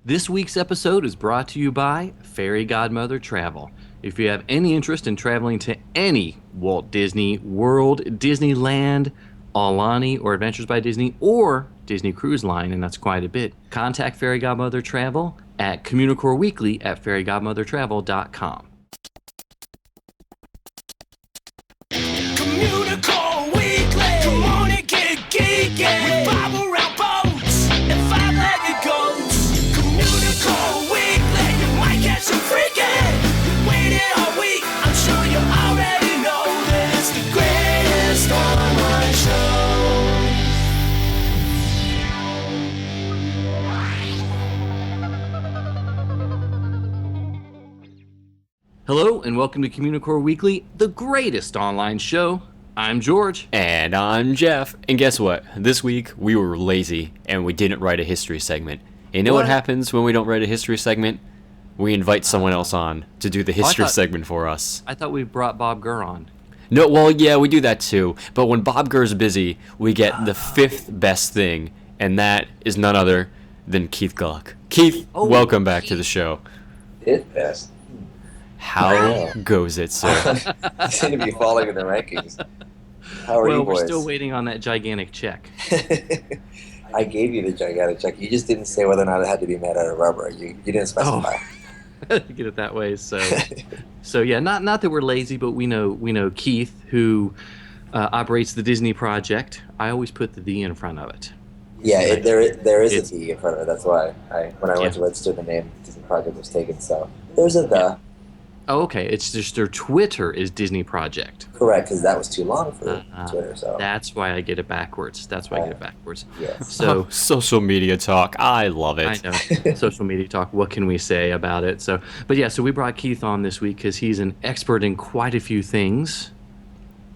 This week's episode is brought to you by Fairy Godmother Travel. If you have any interest in traveling to any Walt Disney World, Disneyland, Aulani, or Adventures by Disney, or Disney Cruise Line, and that's quite a bit, contact Fairy Godmother Travel at Communicore Weekly at fairygodmothertravel.com. Communicore Weekly. Come on and get geeky. We bob around boats and five-legged goats. Communicore Weekly. You might catch some freaking. You waited all week. I'm sure you already know that it's the greatest online show. Hello, and welcome to Communicore Weekly, the greatest online show. I'm George. And I'm Jeff. And guess what? This week, we were lazy, and we didn't write a history segment. You know what happens when we don't write a history segment? We invite someone else on to do the history segment for us. I thought we brought Bob Gurr on. No, well, yeah, we do that too. But when Bob Gurr's busy, we get the fifth best thing, and that is none other than Keith Gluck. Keith, welcome back to the show. Fifth best. How goes it, sir? You seem to be falling in the rankings. How are you boys? We're still waiting on that gigantic check. I gave you the gigantic check. You just didn't say whether or not it had to be made out of rubber. You didn't specify. You get it that way. So yeah, not that we're lazy, but we know Keith, who operates the Disney Project. I always put the D in front of it. Yeah, there is a D in front of it. That's why when I went to register the name, Disney Project was taken. So there's a the. Yeah. Oh, okay. It's just their Twitter is Disney Project. Correct, because that was too long for Twitter. So that's why I get it backwards. Yes. So social media talk. I love it. I know. Social media talk. What can we say about it? So we brought Keith on this week because he's an expert in quite a few things.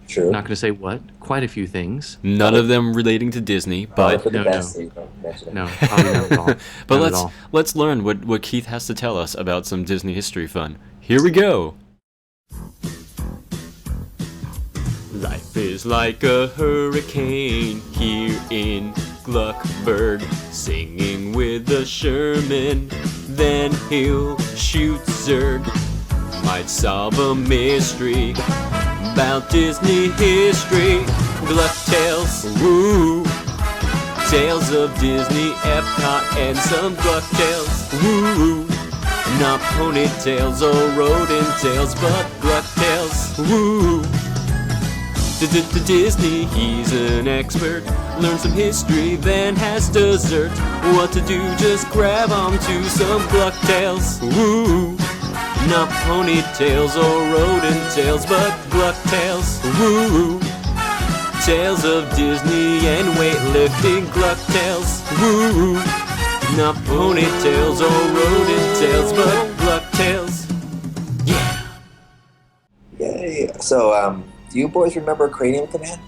True. Not going to say what. Quite a few things. None of them relating to Disney, but No, probably not at all. But let's learn what Keith has to tell us about some Disney history fun. Here we go. Life is like a hurricane here in Gluckburg, singing with the Sherman, then he'll shoot Zerg. Might solve a mystery about Disney history. Gluck Tales, woo! Tales of Disney, Epcot, and some Gluck Tales, woo! Not ponytails or rodent tails, but Gluck Tales, woo! Disney, he's an expert. Learn some history, then has dessert. What to do, just grab onto some Gluck Tales, woo! Not ponytails or rodent tails, but Gluck Tales, woo! Tales of Disney and weightlifting, Gluck Tales, woo! Not ponytails or rodent tails, but Gluck Tales, yeah! Yay. So, do you boys remember Cranium Command?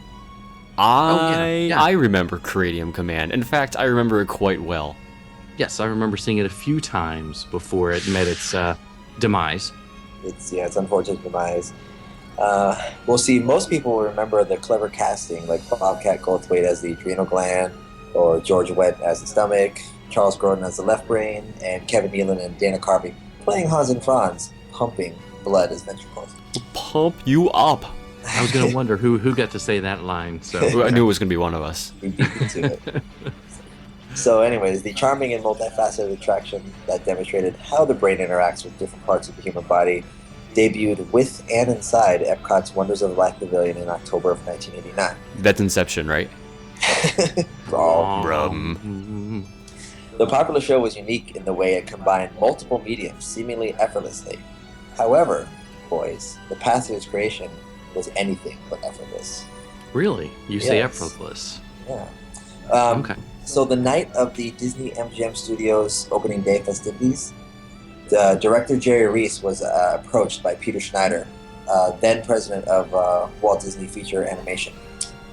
I remember Cranium Command. In fact, I remember it quite well. Yes, I remember seeing it a few times before it met its demise. It's unfortunate demise. We'll see. Most people will remember the clever casting, like Bobcat Goldthwait as the adrenal gland, or George Wendt as the stomach, Charles Grodin as the left brain, and Kevin Nealon and Dana Carvey playing Hans and Franz, pumping blood as ventricles. Pump you up. I was going to wonder who got to say that line. So I knew it was going to be one of us. We beat into it. So anyways, the charming and multifaceted attraction that demonstrated how the brain interacts with different parts of the human body debuted with and inside Epcot's Wonders of Life Pavilion in October of 1989. That's Inception, right? Wrong. The popular show was unique in the way it combined multiple mediums seemingly effortlessly. However, boys, the path to its creation was anything but effortless. Really? You say Yes. effortless? Yeah. Okay. So the night of the Disney MGM Studios opening day festivities, the director Jerry Rees was approached by Peter Schneider, then president of Walt Disney Feature Animation.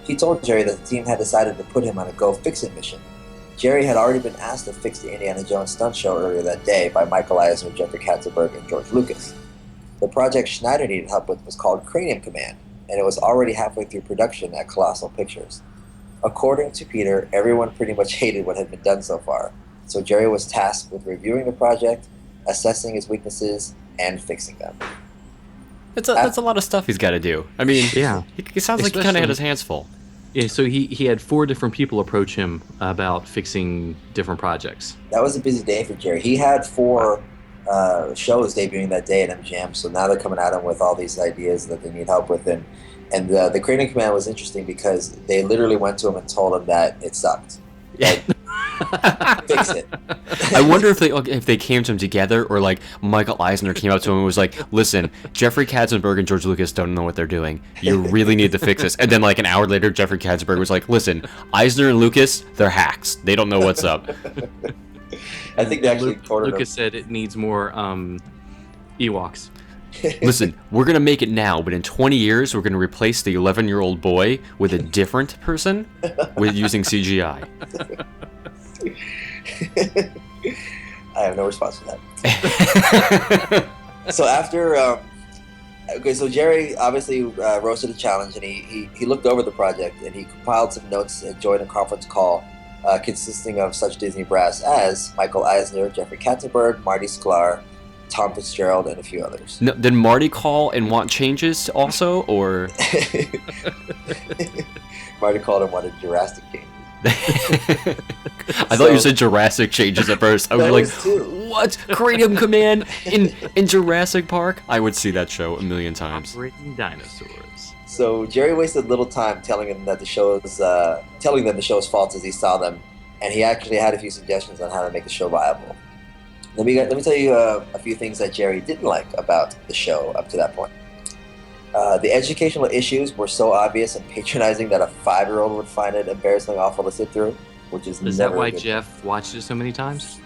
He told Jerry that the team had decided to put him on a Go Fix It mission. Jerry had already been asked to fix the Indiana Jones stunt show earlier that day by Michael Eisner, Jeffrey Katzenberg, and George Lucas. The project Schneider needed help with was called Cranium Command, and it was already halfway through production at Colossal Pictures. According to Peter, everyone pretty much hated what had been done so far, So Jerry was tasked with reviewing the project, assessing its weaknesses, and fixing them. That's a lot of stuff he's got to do. I mean, Yeah. he sounds like he kind of had his hands full. Yeah, so he had 4 different people approach him about fixing different projects. That was a busy day for Jerry. He had 4 shows debuting that day at MGM, so now they're coming at him with all these ideas that they need help with. And the Cranium Command was interesting because they literally went to him and told him that it sucked. Like, fix it. I wonder if they came to him together, or like Michael Eisner came up to him and was like, "Listen, Jeffrey Katzenberg and George Lucas don't know what they're doing. You really need to fix this." And then like an hour later, Jeffrey Katzenberg was like, "Listen, Eisner and Lucas, they're hacks. They don't know what's up." I think they actually quoted Lucas him. said it needs more Ewoks. Listen, we're gonna make it now, but in 20 years, we're gonna replace the 11-year-old boy with a different person with using CGI. I have no response to that. So after, so Jerry obviously rose to the challenge, and he looked over the project, and he compiled some notes and joined a conference call consisting of such Disney brass as Michael Eisner, Jeffrey Katzenberg, Marty Sklar, Tom Fitzgerald, and a few others. No, did Marty call and want changes also, or? Marty called him wanted Jurassic changes. I thought you said Jurassic changes at first. I was That like, was too. what? Cranium Command in Jurassic Park? I would see that show a million times. Operating dinosaurs. So Jerry wasted little time telling them the show's faults as he saw them, and he actually had a few suggestions on how to make the show viable. Let me tell you a few things that Jerry didn't like about the show up to that point. The educational issues were so obvious and patronizing that a 5-year-old would find it embarrassingly awful to sit through, which is Is never that why a good Jeff watched it so many times? thing.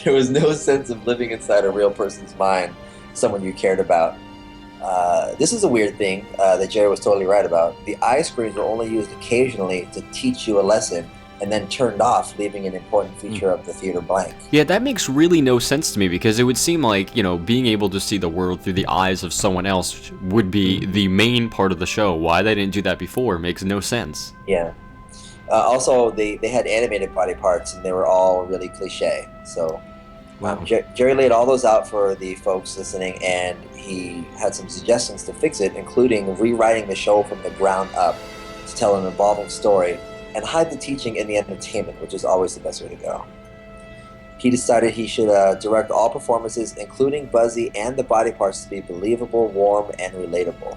There was no sense of living inside a real person's mind, someone you cared about. This is a weird thing that Jerry was totally right about. The eye screens were only used occasionally to teach you a lesson, and then turned off, leaving an important feature of the theater blank. Yeah, that makes really no sense to me, because it would seem like, being able to see the world through the eyes of someone else would be the main part of the show. Why they didn't do that before makes no sense. Yeah. Also, they had animated body parts, and they were all really cliche. So Wow. Jerry laid all those out for the folks listening, and he had some suggestions to fix it, including rewriting the show from the ground up to tell an evolving story and hide the teaching in the entertainment, which is always the best way to go. He decided he should direct all performances, including Buzzy and the body parts, to be believable, warm, and relatable.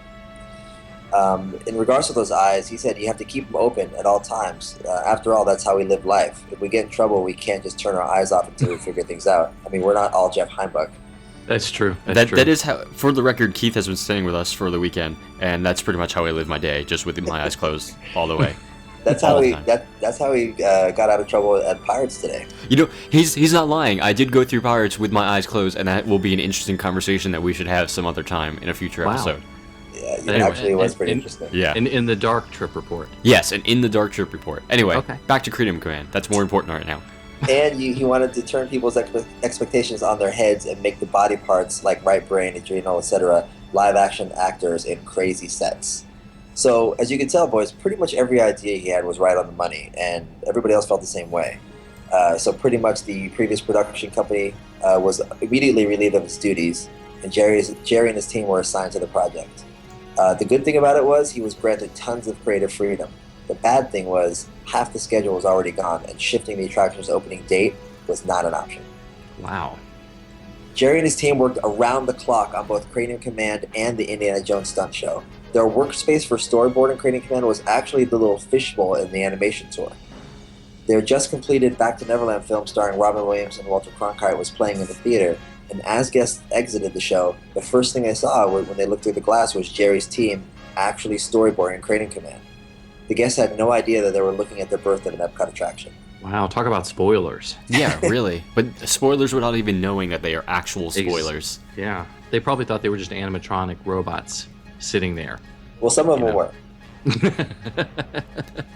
In regards to those eyes, he said you have to keep them open at all times. After all, that's how we live life. If we get in trouble, we can't just turn our eyes off until we figure things out. I mean, we're not all Jeff Heimbuck. That's true. That is how, for the record, Keith has been staying with us for the weekend, and that's pretty much how I live my day, just with my eyes closed all the way. That's All how the he. time. That's how he got out of trouble at Pirates today. He's not lying. I did go through Pirates with my eyes closed, and that will be an interesting conversation that we should have some other time in a future Wow. episode. Yeah, it Anyway, actually was pretty and- interesting. Yeah. In the Dark Trip report. Yes, and in the Dark Trip report. Anyway, Okay. back to Cranium Command. That's more important right now. And he wanted to turn people's expectations on their heads and make the body parts like right brain, adrenal, etc. live action actors in crazy sets. So as you can tell, boys, pretty much every idea he had was right on the money, and everybody else felt the same way. So pretty much the previous production company was immediately relieved of its duties, and Jerry and his team were assigned to the project. The good thing about it was he was granted tons of creative freedom. The bad thing was half the schedule was already gone, and shifting the attraction's opening date was not an option. Wow. Jerry and his team worked around the clock on both Cranium Command and the Indiana Jones stunt show. Their workspace for storyboarding Cranium Command was actually the little fishbowl in the animation tour. Their just completed Back to Neverland film starring Robin Williams and Walter Cronkite was playing in the theater, and as guests exited the show, the first thing they saw when they looked through the glass was Jerry's team actually storyboarding Cranium Command. The guests had no idea that they were looking at the birth of an Epcot attraction. Wow. Talk about spoilers. Yeah, really. But spoilers without even knowing that they are actual spoilers. Yeah. They probably thought they were just animatronic robots sitting there. Well, some of them know. were.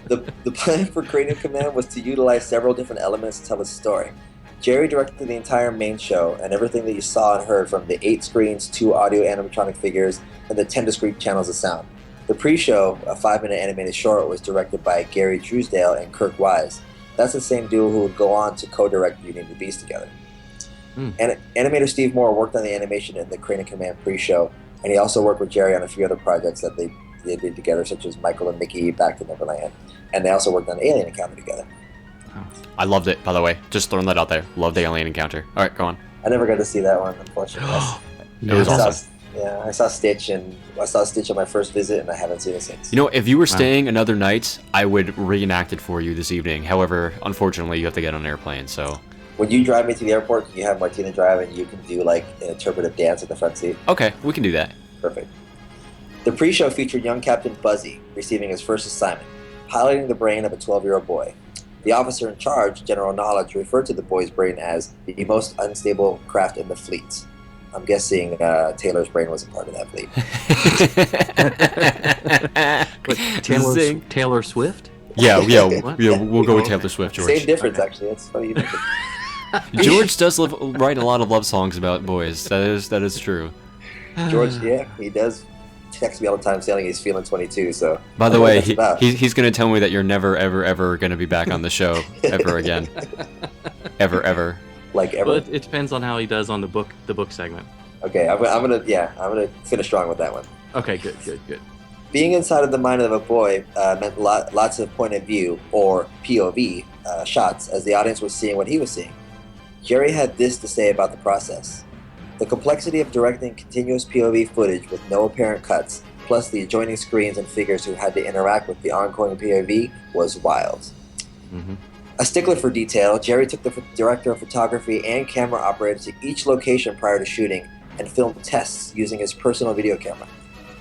The plan for Cranium Command was to utilize several different elements to tell a story. Jerry directed the entire main show, and everything that you saw and heard, from the 8 screens, 2 audio animatronic figures, and the 10 discrete channels of sound. The pre-show, a 5-minute animated short, was directed by Gary Drewsdale and Kirk Wise. That's the same duo who would go on to co-direct Beauty and the Beast together. Animator Steve Moore worked on the animation in the Cranium Command pre-show, and he also worked with Jerry on a few other projects that they did together, such as Michael and Mickey Back to Neverland, and they also worked on Alien Encounter together. I loved it, by the way. Just throwing that out there. Loved the Alien Encounter. All right, go on. I never got to see that one, unfortunately. It was awesome. I saw Stitch on my first visit, and I haven't seen it since. You know, if you were staying another night, I would reenact it for you this evening. However, unfortunately, you have to get on an airplane, so... When you drive me to the airport, can you have Martina drive, and you can do, like, an interpretive dance at the front seat? Okay, we can do that. Perfect. The pre-show featured young Captain Buzzy receiving his first assignment, piloting the brain of a 12-year-old boy. The officer in charge, General Knowledge, referred to the boy's brain as the most unstable craft in the fleet. I'm guessing Taylor's brain was a part of that fleet. Taylor Swift? Yeah, we'll go with Taylor Swift, George. Same difference, actually. It's funny you mentioned. George does write a lot of love songs about boys. That is true. George, yeah, he does text me all the time saying he's feeling 22. So. By the way, he's going to tell me that you're never, ever going to be back on the show ever again. ever. Like ever. Well, it depends on how he does on the book segment. Okay, I'm gonna finish strong with that one. Okay, good. Being inside of the mind of a boy meant lots of point of view, or POV, shots, as the audience was seeing what he was seeing. Jerry had this to say about the process. The complexity of directing continuous POV footage with no apparent cuts, plus the adjoining screens and figures who had to interact with the ongoing POV, was wild. Mm-hmm. A stickler for detail, Jerry took the director of photography and camera operator to each location prior to shooting and filmed tests using his personal video camera.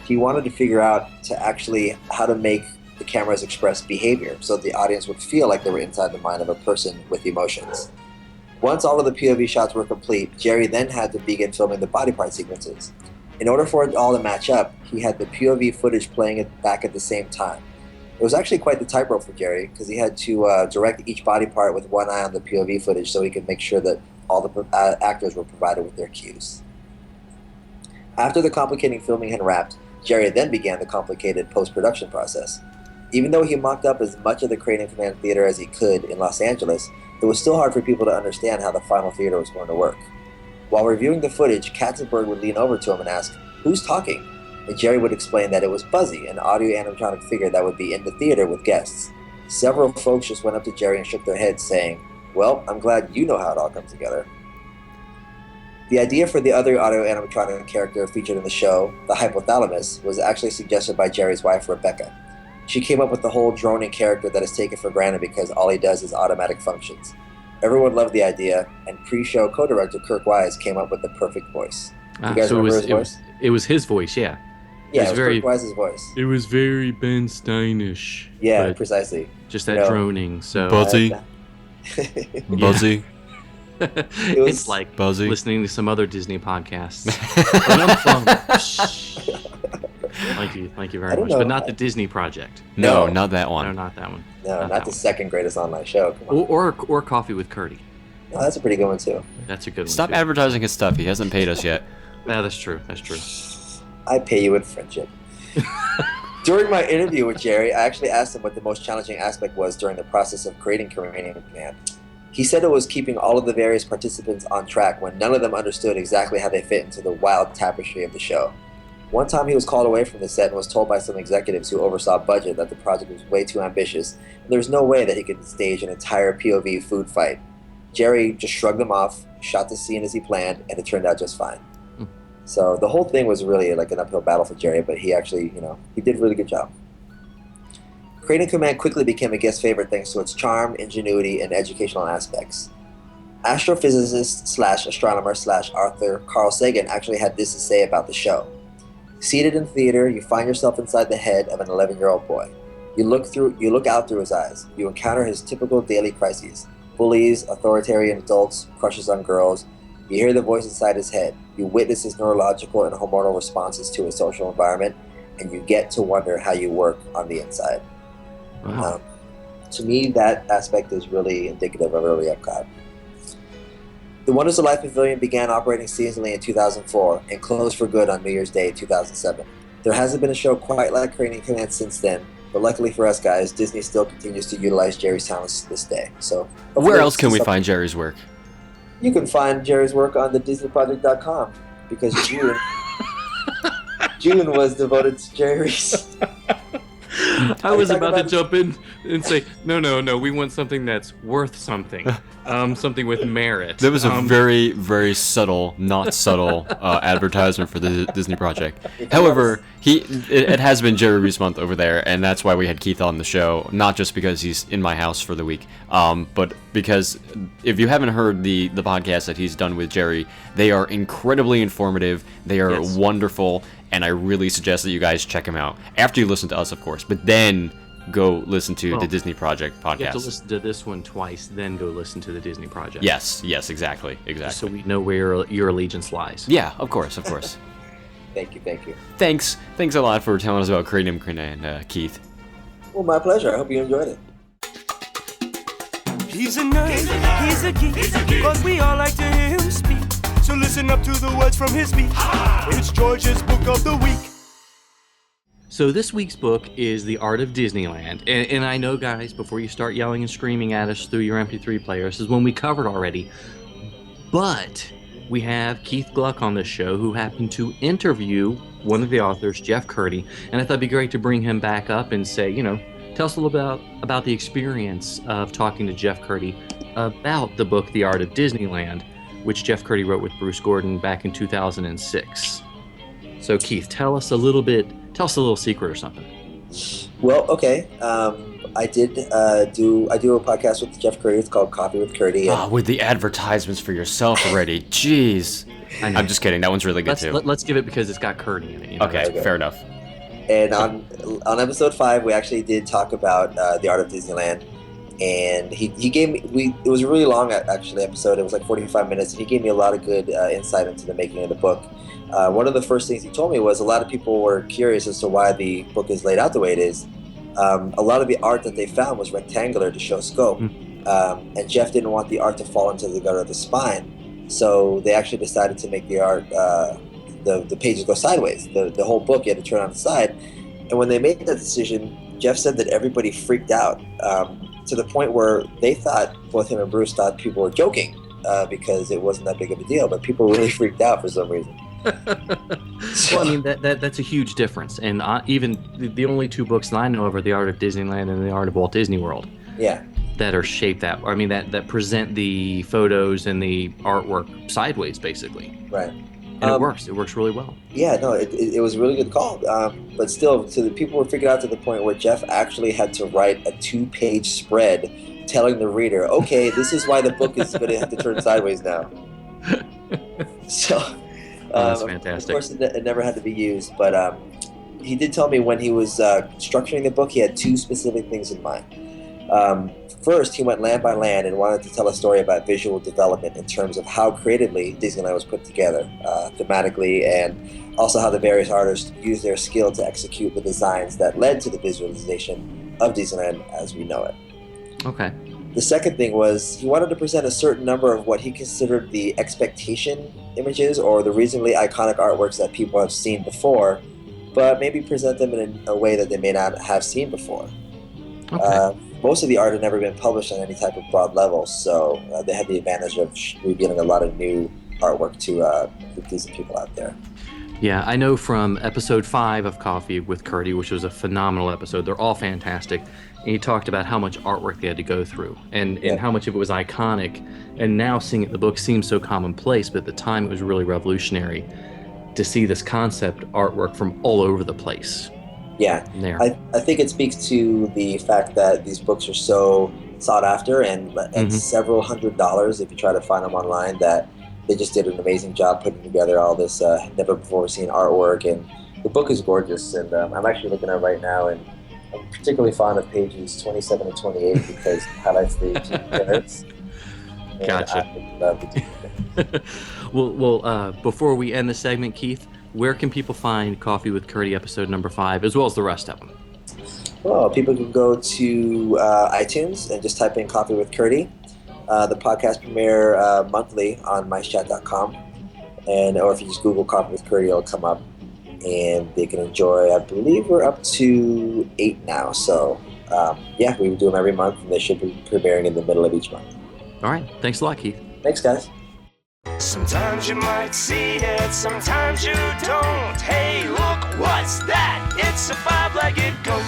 He wanted to figure out how to make the cameras express behavior so the audience would feel like they were inside the mind of a person with emotions. Once all of the POV shots were complete, Jerry then had to begin filming the body part sequences. In order for it all to match up, he had the POV footage playing it back at the same time. It was actually quite the tightrope for Jerry, because he had to direct each body part with one eye on the POV footage so he could make sure that all the actors were provided with their cues. After the complicated filming had wrapped, Jerry then began the complicated post-production process. Even though he mocked up as much of the Cranium Command theater as he could in Los Angeles, it was still hard for people to understand how the final theater was going to work. While reviewing the footage, Katzenberg would lean over to him and ask, "Who's talking?" And Jerry would explain that it was Buzzy, an audio animatronic figure that would be in the theater with guests. Several folks just went up to Jerry and shook their heads, saying, "Well, I'm glad you know how it all comes together." The idea for the other audio animatronic character featured in the show, the hypothalamus, was actually suggested by Jerry's wife, Rebecca. She came up with the whole droning character that is taken for granted because all he does is automatic functions. Everyone loved the idea, and pre-show co-director Kirk Wise came up with the perfect voice. You guys remember his voice? It was his voice, yeah. Yeah, it was Kirk Wise's voice. It was very Ben Steinish. Yeah, precisely. Just that droning, so... Buzzy. Buzzy. It's like Buzzy. Listening to some other Disney podcasts. Thank you very much. But not the Disney Project. No, not that one. No, not that one. No, not the second greatest online show. Come on. Or Coffee with Kurtti. No, that's a pretty good one too. That's a good one. Stop too. advertising his stuff. He hasn't paid us yet. Yeah, that's true. I pay you in friendship. During my interview with Jerry, I actually asked him what the most challenging aspect was during the process of creating Cranium Command. He said it was keeping all of the various participants on track when none of them understood exactly how they fit into the wild tapestry of the show. One time he was called away from the set and was told by some executives who oversaw budget that the project was way too ambitious and there was no way that he could stage an entire POV food fight. Jerry just shrugged them off, shot the scene as he planned, and it turned out just fine. So the whole thing was really like an uphill battle for Jerry, but he actually, he did a really good job. Cranium Command quickly became a guest favorite thanks to its charm, ingenuity, and educational aspects. Astrophysicist/astronomer/author Carl Sagan actually had this to say about the show. Seated in theater, you find yourself inside the head of an 11-year-old boy. You look out through his eyes. You encounter his typical daily crises: bullies, authoritarian adults, crushes on girls. You hear the voice inside his head. You witness his neurological and hormonal responses to his social environment, and you get to wonder how you work on the inside. Wow. To me, that aspect is really indicative of early Epcot. The Wonders of Life Pavilion began operating seasonally in 2004 and closed for good on New Year's Day 2007. There hasn't been a show quite like Cranium Command since then, But luckily for us guys, Disney still continues to utilize Jerry's talents to this day. So Where else can we find Jerry's work? You can find Jerry's work on the DisneyProject.com because June was devoted to Jerry Rees. I was about to jump in and say, no, we want something that's worth something. Something with merit. There was a very, very subtle, not subtle advertisement for the Disney Project. However, it has been Jerry Rees month over there, and that's why we had Keith on the show. Not just because he's in my house for the week, but because if you haven't heard the podcast that he's done with Jerry, they are incredibly informative. They are wonderful, and I really suggest that you guys check them out after you listen to us, of course. But then go listen to the Disney Project podcast. You have to listen to this one twice, then go listen to the Disney Project. Yes, exactly. Just so we know where your allegiance lies. Yeah, of course. Thank you. Thanks a lot for telling us about Cranium Command, Keith. Well, my pleasure. I hope you enjoyed it. He's a nerd, he's a geek, cause we all like to hear him speak. So listen up to the words from his speech. It's George's Book of the Week. So this week's book is The Art of Disneyland. And I know, guys, before you start yelling and screaming at us through your MP3 player, this is one we covered already. But we have Keith Gluck on this show, who happened to interview one of the authors, Jeff Kurtti. And I thought it'd be great to bring him back up and say, tell us a little about the experience of talking to Jeff Kurtti about the book, The Art of Disneyland, which Jeff Kurtti wrote with Bruce Gordon back in 2006. So Keith, tell us a little secret or something. Well, okay. I do a podcast with Jeff Kurtti. It's called Coffee with Kurtti. With the advertisements for yourself already. Jeez. I'm just kidding. That one's really good too. Let's give it because it's got Kurtti in it. Okay, fair enough. And on episode 5, we actually did talk about the Art of Disneyland. And he gave me, it was a really long actually episode. It was like 45 minutes. And he gave me a lot of good insight into the making of the book. One of the first things he told me was a lot of people were curious as to why the book is laid out the way it is. A lot of the art that they found was rectangular to show scope. And Jeff didn't want the art to fall into the gutter of the spine. So they actually decided to make the art, the pages go sideways. The whole book you had to turn on the side. And when they made that decision, Jeff said that everybody freaked out to the point where they thought, both him and Bruce thought people were joking because it wasn't that big of a deal. But people really freaked out for some reason. Well, I mean, that's a huge difference. And even the only two books that I know of are The Art of Disneyland and The Art of Walt Disney World. Yeah. That are shaped that present the photos and the artwork sideways, basically. Right. And it works. It works really well. Yeah, no, it was a really good call. But still, so the people were figured out to the point where Jeff actually had to write a 2-page spread telling the reader, okay, this is why the book is going to have to turn sideways now. So, that's fantastic. Of course, it never had to be used, but he did tell me when he was structuring the book, he had 2 specific things in mind. First, he went land by land and wanted to tell a story about visual development in terms of how creatively Disneyland was put together, thematically, and also how the various artists used their skill to execute the designs that led to the visualization of Disneyland as we know it. Okay. The second thing was he wanted to present a certain number of what he considered the expectation images or the reasonably iconic artworks that people have seen before, but maybe present them in a way that they may not have seen before. Okay. Most of the art had never been published on any type of broad level, so they had the advantage of revealing a lot of new artwork to the Disney people out there. Yeah, I know from episode 5 of Coffee with Kurtti, which was a phenomenal episode. They're all fantastic. And he talked about how much artwork they had to go through and how much of it was iconic. And now seeing it in the book seems so commonplace, but at the time it was really revolutionary to see this concept artwork from all over the place. Yeah, I think it speaks to the fact that these books are so sought after and several $100s if you try to find them online, that they just did an amazing job putting together all this never before seen artwork. And the book is gorgeous, and I'm actually looking at it right now, and I'm particularly fond of pages 27 and 28 because it highlights the two parents. Gotcha. I love the two. Well, before we end the segment, Keith, where can people find Coffee with Kurtti episode number 5, as well as the rest of them? Well, people can go to iTunes and just type in Coffee with Kurtti. The podcast premiere monthly on MiceChat.com, or if you just Google Coffee with Kurtti, it'll come up. and they can enjoy, I believe we're up to 8 now. So, yeah, we do them every month, and they should be premiering in the middle of each month. All right. Thanks a lot, Keith. Thanks, guys. Sometimes you might see it, sometimes you don't. Hey, look, what's that? It's a five-legged goat.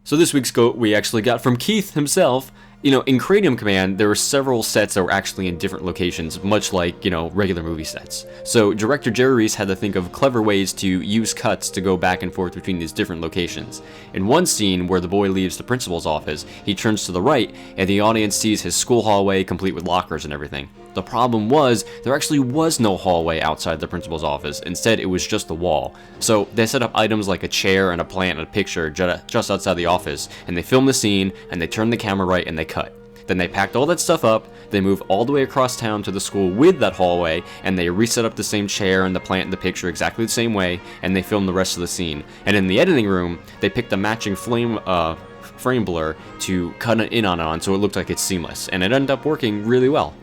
So this week's goat we actually got from Keith himself. You know, in Cranium Command, there were several sets that were actually in different locations, much like, you know, regular movie sets. So director Jerry Rees had to think of clever ways to use cuts to go back and forth between these different locations. In one scene where the boy leaves the principal's office, he turns to the right, and the audience sees his school hallway complete with lockers and everything. The problem was, there actually was no hallway outside the principal's office. Instead, it was just the wall. So they set up items like a chair and a plant and a picture just outside the office, and they film the scene, and they turn the camera right, and they cut. Then they packed all that stuff up, they move all the way across town to the school with that hallway, and they reset up the same chair and the plant and the picture exactly the same way, and they film the rest of the scene. And in the editing room, they picked the matching frame blur to cut it in on so it looked like it's seamless, and it ended up working really well.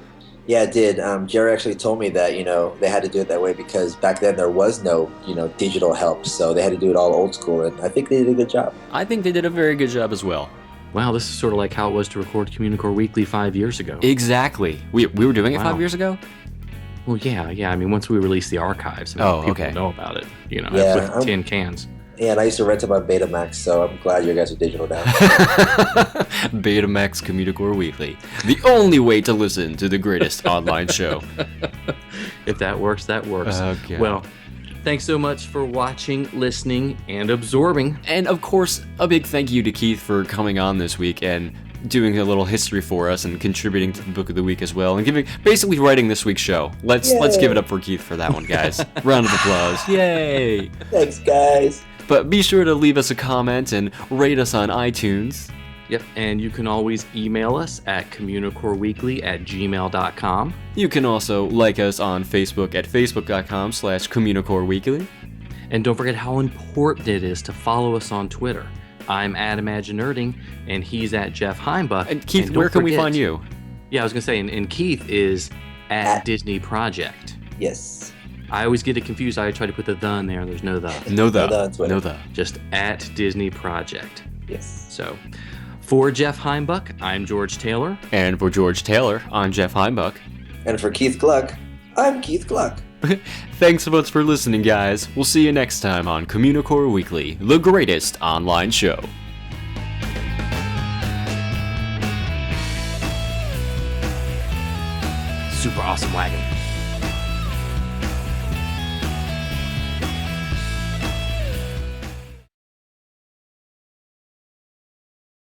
Yeah, it did. Jerry actually told me that, you know, they had to do it that way because back then there was no, you know, digital help. So they had to do it all old school, and I think they did a good job. I think they did a very good job as well. Wow, this is sort of like how it was to record Communicore Weekly 5 years ago. Exactly. We were doing it 5 years ago? Well, yeah. I mean, once we released the archives, people know about it, you know, with tin cans. Yeah, and I used to rent them on Betamax, so I'm glad you guys are digital now. Betamax Communicore Weekly. The only way to listen to the greatest online show. If that works, that works. Okay. Well, thanks so much for watching, listening, and absorbing. And of course, a big thank you to Keith for coming on this week and doing a little history for us and contributing to the book of the week as well, and basically writing this week's show. Let's give it up for Keith for that one, guys. Round of applause. Yay! Thanks, guys. But be sure to leave us a comment and rate us on iTunes. Yep, and you can always email us at communicoreweekly@gmail.com. You can also like us on Facebook at facebook.com/communicoreweekly. And don't forget how important it is to follow us on Twitter. I'm at Imaginerding, and he's at Jeff Heimbuck. And Keith, where can we find you? Yeah, I was going to say, and Keith is at Disney Project. Yes. I always get it confused. I try to put the in there. There's no the. No the. No the. Just at Disney Project. Yes. So, for Jeff Heimbuck, I'm George Taylor. And for George Taylor, I'm Jeff Heimbuck. And for Keith Gluck, I'm Keith Gluck. Thanks so much for listening, guys. We'll see you next time on Communicore Weekly, the greatest online show. Super awesome wagon.